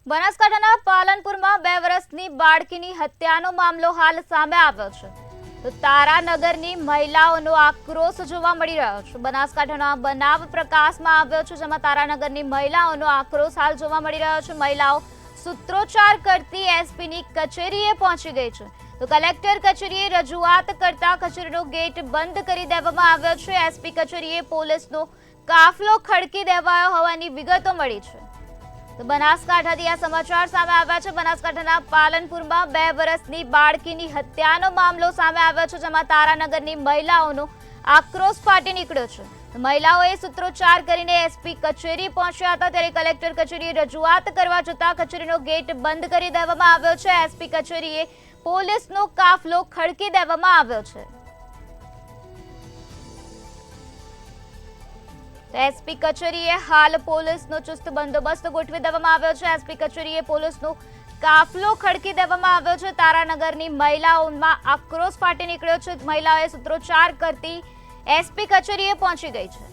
બનાસકાંઠાના પાલનપુરમાં 2 વર્ષની બાળકીની હત્યાનો મામલો હાલ સામે આવ્યો છે. તો તારાનગરની મહિલાઓનો આક્રોશ જોવા મળી રહ્યો છે. બનાસકાંઠાનો બનાવ પ્રકાશમાં આવ્યો છે, જેમાં તારાનગરની મહિલાઓનો આક્રોશ હાલ જોવા મળી રહ્યો છે. મહિલાઓ સૂત્રોચ્ચાર કરતી એસપીની કચેરીએ પહોંચી ગઈ છે. તો કલેક્ટર કચેરીએ રજૂઆત કરતા કચેરીનો ગેટ બંધ કરી દેવામાં આવ્યો છે. એસપી કચેરીએ પોલીસનો કાફલો ખડકી દેવાયો હોવાની વિગતો મળી છે. તો બનાસકાંઠાથી આ સમાચાર સામે આવ્યા છે. બનાસકાંઠાના પાલનપુરમાં 2 વર્ષની બાળકીની હત્યાનો મામલો સામે આવ્યો છે, જેમાં તારાનગરની મહિલાઓનો આક્રોશ ફાટી નીકળ્યો છે. મહિલાઓએ સૂત્રોચ્ચાર કરીને એસપી કચેરી પહોંચ્યા હતા, ત્યારે કલેક્ટર કચેરીએ રજૂઆત કરવા જતા કચેરીનો ગેટ બંધ કરી દેવામાં આવ્યો છે. એસપી કચેરીએ પોલીસનો કાફલો ખડકી દેવામાં આવ્યો છે. એસપી કચેરીએ હાલ પોલીસનો ચુસ્ત બંદોબસ્ત ગોઠવી દેવામાં આવ્યો છે. એસપી કચેરીએ પોલીસનો કાફલો ખડકી દેવામાં આવ્યો છે. તારાનગરની મહિલાઓમાં આક્રોશ ફાટી નીકળ્યો છે. મહિલાઓએ સૂત્રોચ્ચાર કરતી એસપી કચેરીએ પહોંચી ગઈ છે.